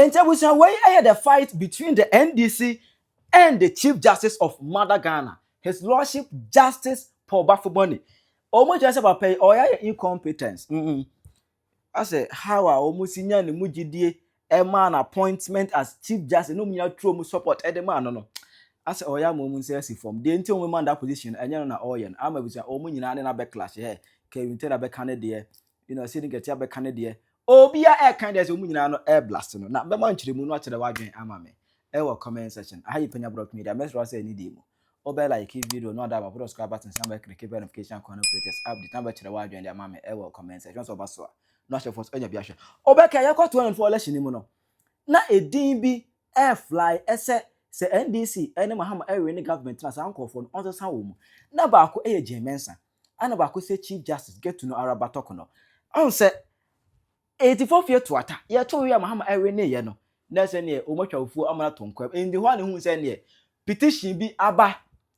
And there was a way I had a fight between the NDC and the Chief Justice of Mother Ghana, His Lordship Justice Paul Baffoe. Almost just about pay or incompetence. I say how I almost seen the mujidi a man appointment as Chief Justice. No, me true support the man. No. I say oya moment says from the until woman that position and you're not oyan. I'm a vision. Oh, me na na backlash here. Kevin tell about Canada. You know, Asiedu Nketia be Canada. Obia air kind as woman no air blast no. Na be man chiri mu no ache the wadwen ama me. E wo comment section. I Penyah block media. Mess ro say ni demo. Obe like video no that about subscribe button some click notification connect update number chiri wadwen the ama me. E wo comment section so baso. No share for anya bia hwe. Obe ka yakọ 24 election mu no. Na edin bi air fly ese se NDC ene mahama ewe ni government na sanko for on san wo mu. Na ba ko Jemensa. Ana ba ko say Chief Justice get to know Araba talk no. On say 84 fear to ata. Ye to we mahama ewe ne ye no. Na say ne o matwafuo amana tonkwam. Ndi ho ane hu say ne petition bi aba.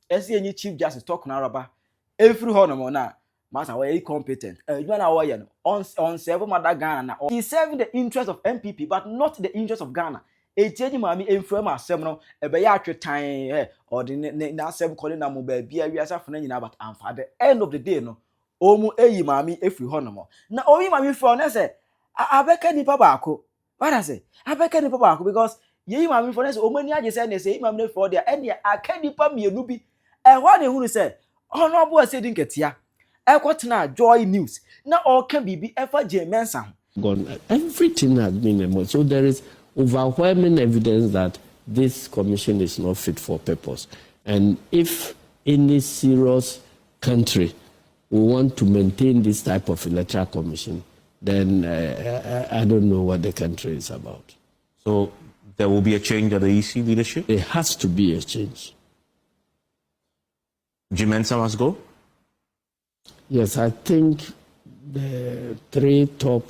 Ese enyi Chief Justice talk na Araba. Every ho no mo na Master we incompetent. You na wo ye no. On serve Mother Ghana na. He serving the interest of MPP but not the interest of Ghana. Etieni mami enfrem asem no ebe ya atwetan or the na asem calling na mo ba bia wi asa fona nyina but am at the end of the day no omu eyi mami efri ho no mo na oyi mami fro na say abeka nipa baako what I say abeka nipa baako because yeyi mami fro na say omani age say na say mami na fro there ene aka nipa mienu bi ho na hunu say honorable Asiedu Nketia ekotena Joy News na oka bibi efa Jemensa gone. Everything has been removed. So there is overwhelming evidence that this commission is not fit for purpose. And if any serious country will want to maintain this type of electoral commission, then I don't know what the country is about. So there will be a change at the EC leadership? There has to be a change. Jemensa must go? Yes, I think the three top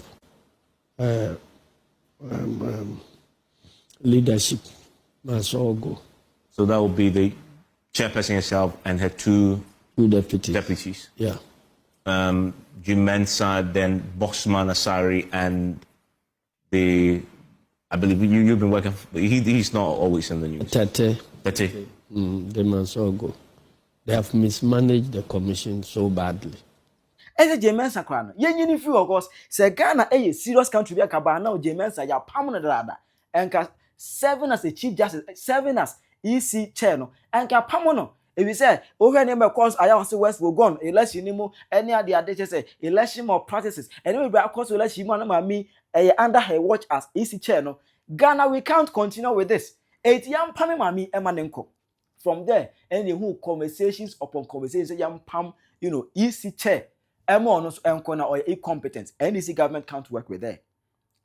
leadership must all go. So that will be the chairperson herself and her two deputies. Yeah. Jemensa, then Bossman Asari, and I believe you've been working. He's not always in the news. Tete. They must all go. They have mismanaged the commission so badly. Ese Jemensa kwa no yenyini fi of course se Ghana a serious country bi akaba na Jemensa ya pam no dada enka 7 as a Chief Justice 7 as EC chair no enka pam no e bi say o hwe ne be cause aya was West will gone election ni mu any ade say election more practices and we be cause election mu na ma mi under her watch as EC chair no Ghana we can't continue with this it yam pam ma mi emanenko from there and who conversations upon conversations yam pam EC chair Emo no so enko na or incompetent. NDC government can't work with there.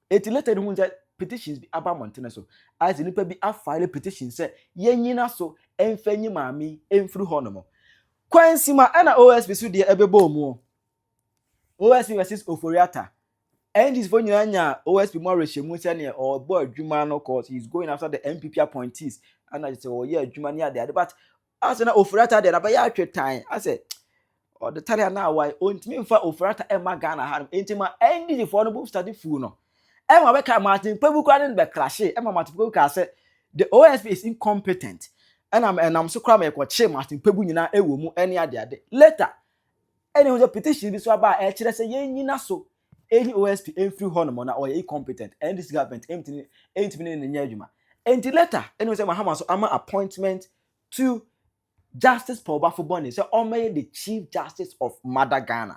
It later who that petitions be aba montene so. As nipa bi a file petition say yenyina so emfanyi maami emfru ho no mo. Kwansima na OSP so de ebebo mu. OSP versus Oforiata. And this for nyanya OSP more reshemu say ne or boy adwuma no cause he's going after the MPP appointees and I say oh yeah adwuma ne ade but as na Oforiata de na ba ya atwetan I say or the Talia now why ontimi mfa Oforiata Emma Ghana ha entima endi the affordable study full no Emma be ka Martin Pebu kwa be crash Emma Martin Pebu ka say the OSP is incompetent and I'm so kra me che Martin Pebu nyina ewo mu ene ade later any the petition bi so aba e kire say yenyina so any OSP enfri ho no mo na or incompetent and this government entimi ne nya adwuma enti later any say Mahama so ama appointment to Justice Paul Baffoe say Omeye the Chief Justice of Mother Ghana.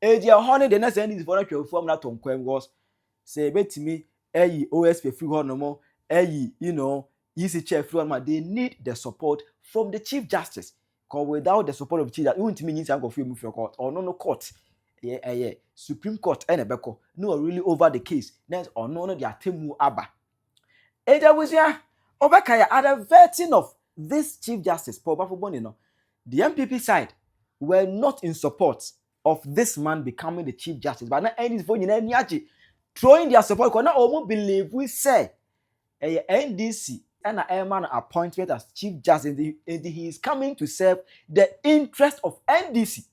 Eji honey the next end is for the form that on kwem was say betimi OSP free ho no mo EC chair free one they need the support from the Chief Justice because without the support of the Chief Justice you won't mean you go free move your court or no court Supreme Court and ebeko no really over the case next or no the atemu aba eja was ya obekaya at the vetting of this Chief Justice, Paul Baffoe, the MPP side were not in support of this man becoming the Chief Justice. But now, any throwing their support because now almost believe we say NDC and a man appointment as Chief Justice, and he is coming to serve the interest of NDC.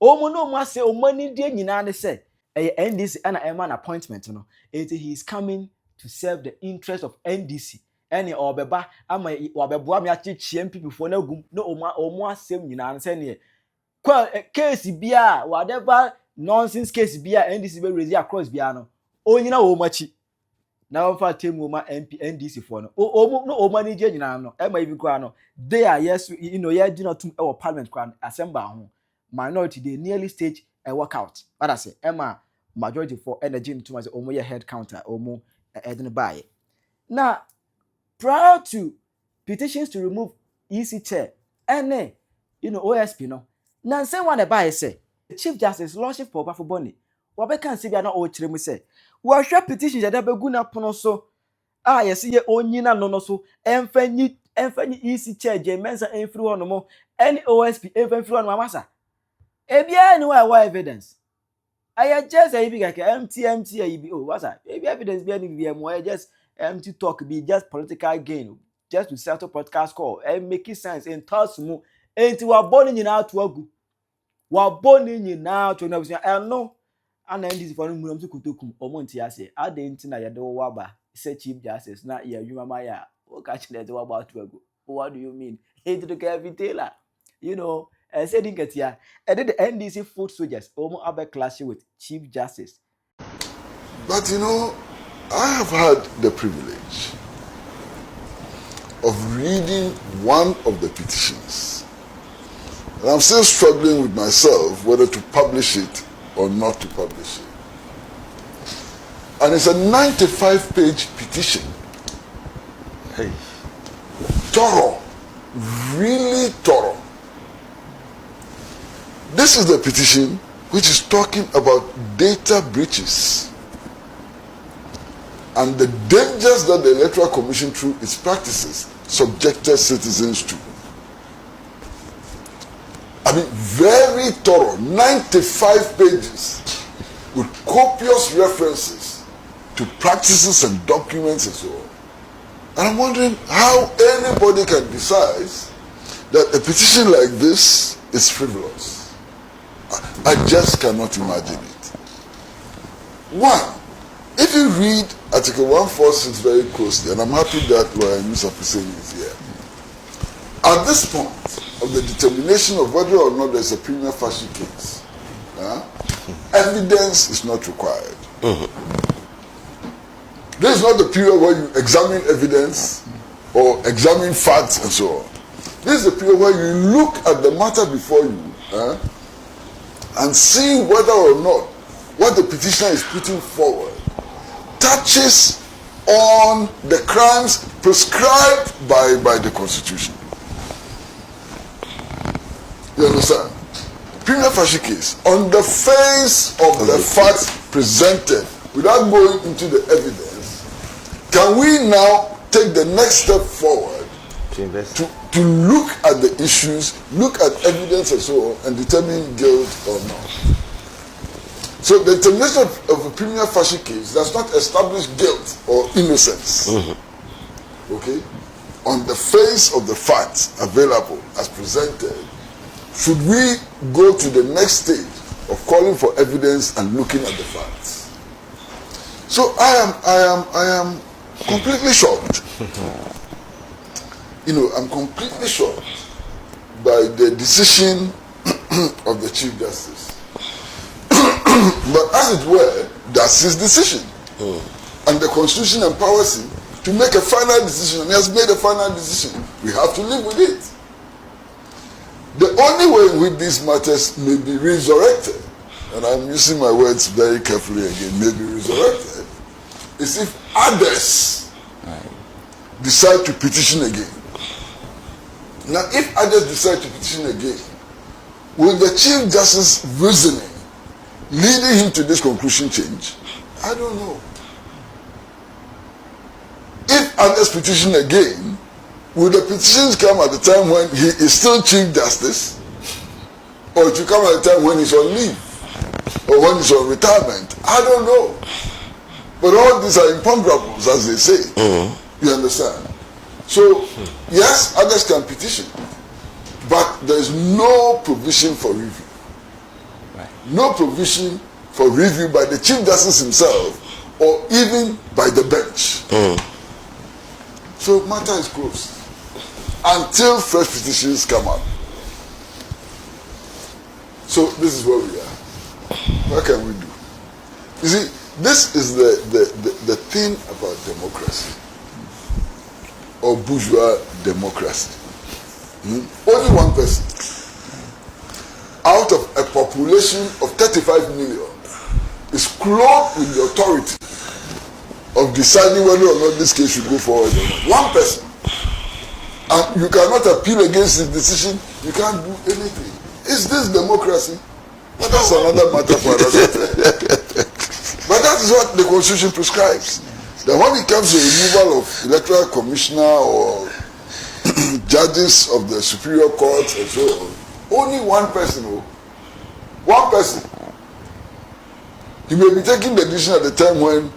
No must say, money day say NDC and a man appointment, and he is coming to serve the interest of NDC. Any obeba ama wabeboa me achichie MPP for na gum no omo asem nyina nse ne case bia whatever nonsense case bia NDC be raise across bia no onyina wo machi na wonfa temu ma NDC for no no manage nyina no e ma ibi kwa no they are yes you know ya do not to parliament kwa assembly ho minority they nearly stage a workout what I say e ma majority for energy to ma say omo ye head counter omo edin buy na prior to petitions to remove EC chair and OSP no na say one buy say Chief Justice Lordship for Baffoe Boni we can see bia na o kire mu say we hwe petitions ya da begu na pono so yes ye onyina no so emfanyi EC chair Jemensa enfiri ho no mo any OSP enfiri ho no amasa ebia ni wa evidence I just say big like MT oh what's that evidence be any more just empty talk be just political gain just to settle podcast call and make it sense and toss mu enti wa boni nyina to agu wa boni nyina to na busia no ana ndisi for mu namsu kutokum omonti ase ade enti na ye de wo aba say Chief Justice na ye adwuma ma ya o ka chile de wo aba to agu what do you mean enti to Kevin Taylor Asiedu Nketia and the NDC foot soldiers almost have a clash with Chief Justice. But I have had the privilege of reading one of the petitions. And I'm still struggling with myself whether to publish it or not to publish it. And it's a 95-page petition. Hey. Thorough. Really thorough. This is the petition which is talking about data breaches and the dangers that the Electoral Commission through its practices subjected citizens to. I mean, very thorough, 95 pages with copious references to practices and documents and so on. And I'm wondering how anybody can decide that a petition like this is frivolous. I just cannot imagine it. One, if you read Article 146 very closely, and I'm happy that Mr. Hussein is here, at this point of the determination of whether or not there's a prima facie case, evidence is not required. This is not the period where you examine evidence or examine facts and so on. This is the period where you look at the matter before you and see whether or not what the petitioner is putting forward touches on the crimes prescribed by the Constitution. You understand? Prima facie case, on the face of the facts presented, without going into the evidence, can we now take the next step forward to look at the issues, look at evidence and so on, and determine guilt or not? So the determination of a prima facie case does not establish guilt or innocence. Okay? On the face of the facts available as presented, should we go to the next stage of calling for evidence and looking at the facts? So I am completely shocked. I'm completely shocked by the decision of the Chief Justice. But as it were, that's his decision. And the Constitution empowers him to make a final decision, and he has made a final decision. We have to live with it. The only way in which these matters may be resurrected, and I'm using my words very carefully again, may be resurrected, is if others decide to petition again. Now, if others decide to petition again, will the Chief Justice reasoning leading him to this conclusion change? I don't know. If others petition again, will the petitions come at the time when he is still Chief Justice, or it will come at the time when he's on leave, or when he's on retirement? I don't know. But all these are imponderables, as they say. You understand? So, yes, others can petition, but there is no provision for review. No provision for review by the Chief Justice himself or even by the bench. So matter is closed until fresh petitions come up. So this is where we are. What can we do? You see, this is the thing about democracy, or bourgeois democracy. Only one person out of a population of 35 million is clothed with the authority of deciding whether or not this case should go forward or not. One person. And you cannot appeal against his decision. You can't do anything. Is this democracy? But that's another matter for another time. But that is what the Constitution prescribes. That when it comes to removal of electoral commissioner or judges of the superior courts and so on, only one person, one person. He may be taking the decision at the time when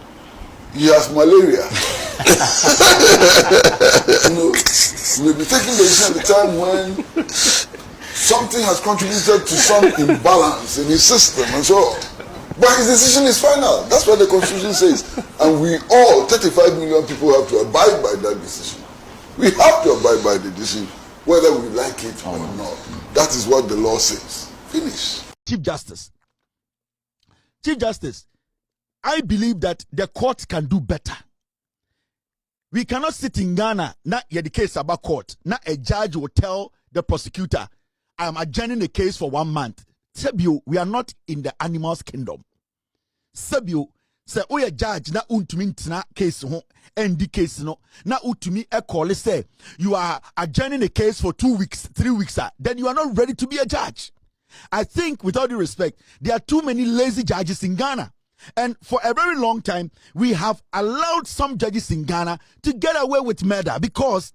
he has malaria. He may be taking the decision at the time when something has contributed to some imbalance in his system and so on. But his decision is final. That's what the Constitution says. And we all, 35 million people, have to abide by that decision. We have to abide by the decision, whether we like it or not. That is what the law says. Finish. Chief Justice, I believe that the court can do better. We cannot sit in Ghana, not yet the case about court. Not a judge will tell the prosecutor, I am adjourning the case for 1 month. Sebio, we are not in the animals kingdom. Sebio, say, oh, a judge na untumi ntina case ho, endi case no, na utumi e call say, you are adjourning the case for 2 weeks, 3 weeks, then you are not ready to be a judge. I think, with all due respect, there are too many lazy judges in Ghana. And for a very long time, we have allowed some judges in Ghana to get away with murder because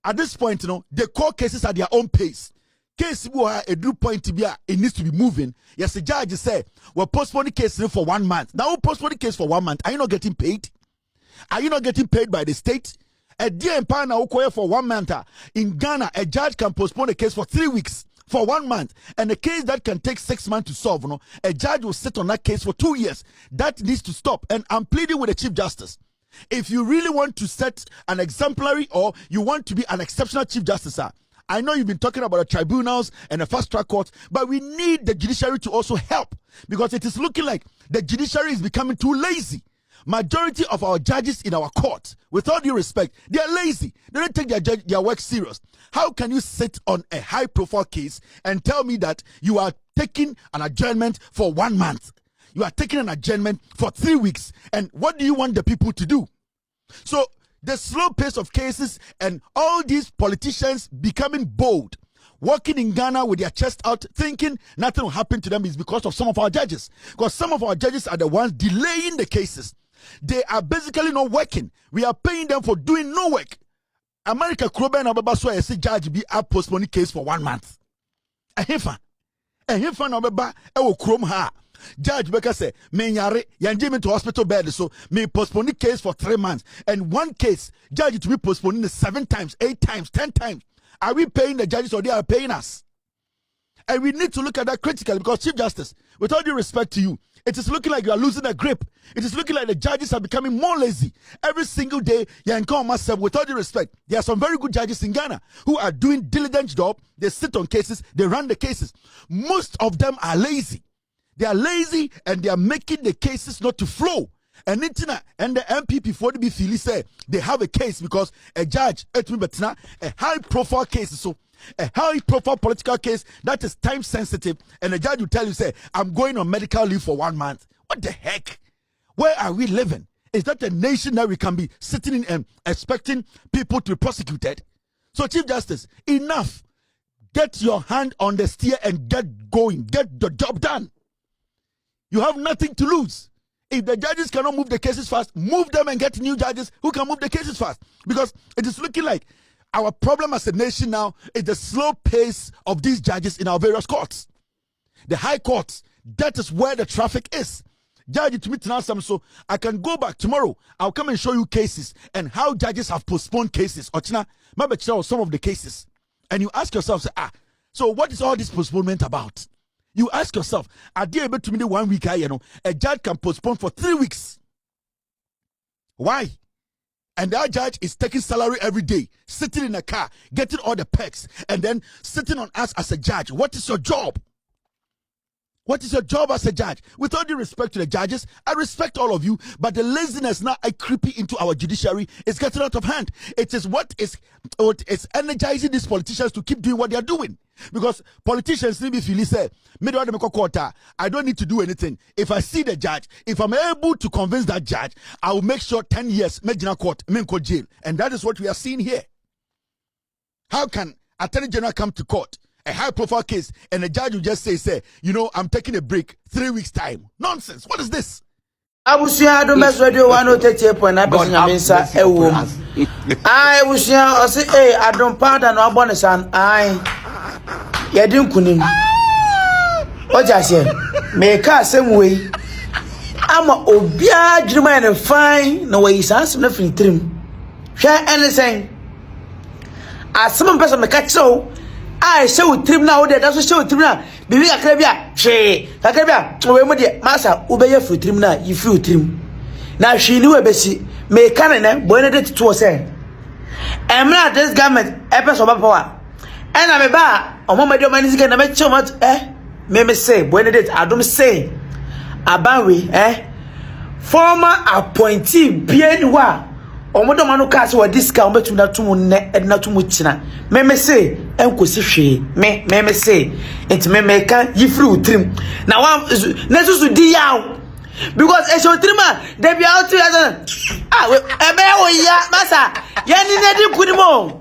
at this point, they call cases at their own pace. Case a due point to be it needs to be moving. Yes, the judge say, we'll postpone the case for 1 month. Now, we'll postpone the case for 1 month. Are you not getting paid? Are you not getting paid by the state? A dear empire now for 1 month. In Ghana, a judge can postpone a case for 3 weeks, for 1 month. And a case that can take 6 months to solve, a judge will sit on that case for 2 years. That needs to stop. And I'm pleading with the Chief Justice. If you really want to set an exemplary or you want to be an exceptional Chief Justice, I know you've been talking about the tribunals and the fast track courts, but we need the judiciary to also help because it is looking like the judiciary is becoming too lazy. Majority of our judges in our court, with all due respect, they are lazy. They don't take their work serious. How can you sit on a high profile case and tell me that you are taking an adjournment for 1 month? You are taking an adjournment for 3 weeks. And what do you want the people to do? So, the slow pace of cases and all these politicians becoming bold, walking in Ghana with their chest out, thinking nothing will happen to them is because of some of our judges. Because some of our judges are the ones delaying the cases. They are basically not working. We are paying them for doing no work. America Kroben Ababa so I say judge be a postponing case for 1 month. A hefa Ababa e Krom ha. Judge Becker say, Menyare, yanjim into hospital bed, so me postpone the case for 3 months. And one case, judge to be postponing 7 times, 8 times, 10 times. Are we paying the judges or they are paying us? And we need to look at that critically because Chief Justice, with all due respect to you, it is looking like you are losing a grip. It is looking like the judges are becoming more lazy. Every single day, with all due respect, there are some very good judges in Ghana who are doing diligent job. They sit on cases, they run the cases. Most of them are lazy. They are lazy and they are making the cases not to flow. And the MPP for the BFili say they have a case because a judge, a high profile case, so a high profile political case that is time sensitive, and the judge will tell you, say, I'm going on medical leave for 1 month. What the heck? Where are we living? Is that a nation that we can be sitting in and expecting people to be prosecuted? So, Chief Justice, enough. Get your hand on the steer and get going. Get the job done. You have nothing to lose. If the judges cannot move the cases fast, move them and get new judges who can move the cases fast. Because it is looking like our problem as a nation now is the slow pace of these judges in our various courts. The high courts, that is where the traffic is. Judge to me tonight, so I can go back tomorrow. I'll come and show you cases and how judges have postponed cases. Ochina, maybe some of the cases. And you ask yourself, say, so what is all this postponement about? You ask yourself, are they able to me 1 week? A judge can postpone for 3 weeks. Why? And that judge is taking salary every day, sitting in a car, getting all the perks, and then sitting on us as a judge. What is your job? What is your job as a judge? With all due respect to the judges, I respect all of you, but the laziness now creeping into our judiciary is getting out of hand. It is what is energizing these politicians to keep doing what they are doing. Because politicians, if you listen, I don't need to do anything. If I see the judge, if I'm able to convince that judge, I will make sure 10 years, court, jail. And that is what we are seeing here. How can Attorney General come to court, a high-profile case, and the judge will just say, you know, I'm taking a break, 3 weeks' time? Nonsense. What is this? Abusia do mes radio 138.9 Yamensa ewo. I busia o say adom powder no abone san ai. Ye din kunim. O jase me ka asem we. Ama obia dwuma ne fine na we sans na filtrim. Hwe anything. Asem person me ka chew. I show trim na wo de da so show trim na bibi akra bia hwe akra bia we mu de masa wo be ye fru trim na yi fru trim na hwe ni we besi me kan ne boy ne de to say emra this government e person ba power e na me ba omo de mani sika na me chomat me say boy ne de adom say abanwe former appointee bien wa omodo manu ka se wadi sika obetu na tumu ne edna tumu china me say enkosi hwe me say enti me kan yifri utrim na wa na susu di yaw because e show trima dey be out we ebe wo ya masa ya ni ne di kudimo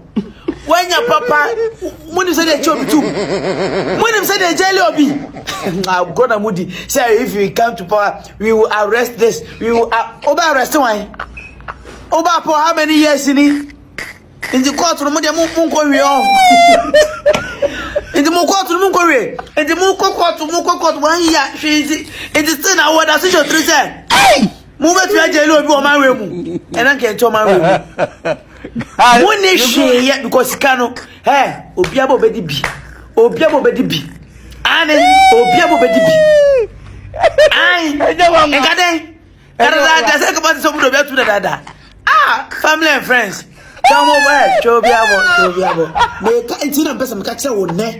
wanya papa muni say dey chobi tu muni say dey jeli obi I'm gonna mudi say if you come to power we will arrest this, we will arrest one. Oba for how many years in the court room? The Munko in the Munko to Munko, and the Munko court 1 year. It is still now what I see your 3 cents. Hey, move it to a jail my room, and I can tell my room. One nation yet because cano, hey, Obiabo Bedibi, Obiabo Bedibi, and Obiabo Bedibi. I don't want family and friends. Come over, Chobiabo. Me can't see them person catch a one ne.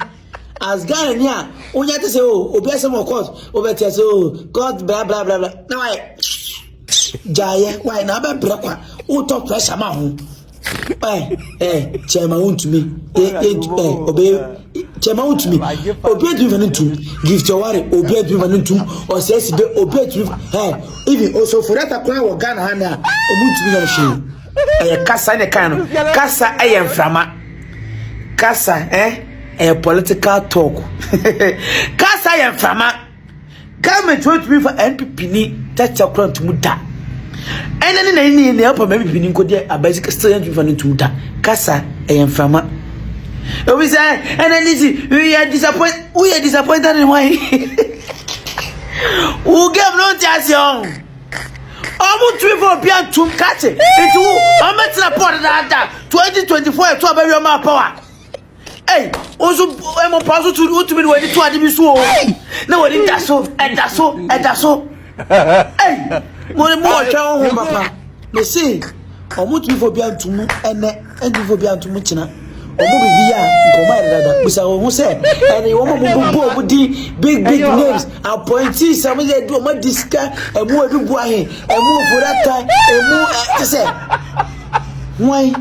As guy near, only to say, obey some more court, over to say, God, blah blah blah blah. Now I Jaya, why not a brother? Who talk pressure, man? Chairman to me, obey Chairman to me, obey to give to worry, obey to or says, obey to even also for that, I cry or Ghana, or move to me. A casa in a can, casa I am frama, casa, a political talk. Casa I am frama, come and wait me for NPP, touch your crown to muta. And then in the upper maybe beginning could a basic student with an into casa I am frama. We say, and then we are disappointed in why who gave no chance young. Almost 3 for Pian to catch it. It's who I'm at the port of that 2024 to a very power. Hey, also, I'm a puzzle to do to me when it's 20 minutes. No, it does so, and that's so, and that's so. Hey, more child, Papa. They say, almost 3 for Pian to move and for Pian to Muchina. We say, and they want to big names. Appointees, some of them do not discuss and more do boy and more for that time and more to say. Why?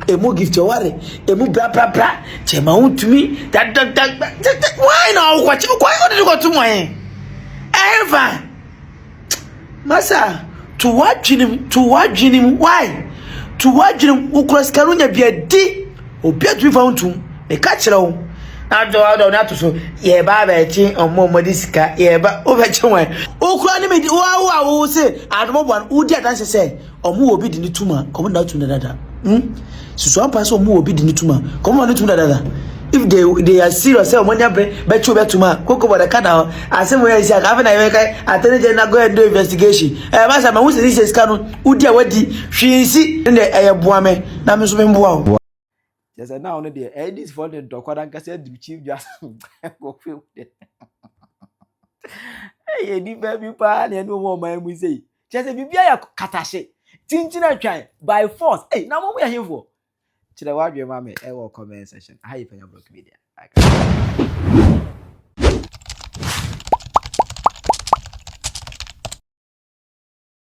A more gift to worry, a more blah blah blah. Chema to me that why now? What you go to my ever? Massa, to watch him, why? To watch him, who cross Carunia be a D. Obia to found to a catcher. Now, not to so, yeah, Baba, on more Modisca, yeah, but over Chumay. Oh, crying me, I will say, I don't want who did answer say, or more be the tumor, come down to the dada. So, one person more be the tumor, come on to the dada. If they are serious, when you bet you to my cocoa for the canal, I say, where is I haven't I tell you, go and do investigation. Master, my this is canon, who dear what she see in the air boame, Namus wow. Yes, and now the Eddie's for the doctor and said the chief just go feel it. Hey, Eddie baby pan and no more man we say. Just if you be a catashe. tintina twan by force. Hey, na mo we here for. Chile wa dwe ma me e wo comment section. How you Penyah Block Media.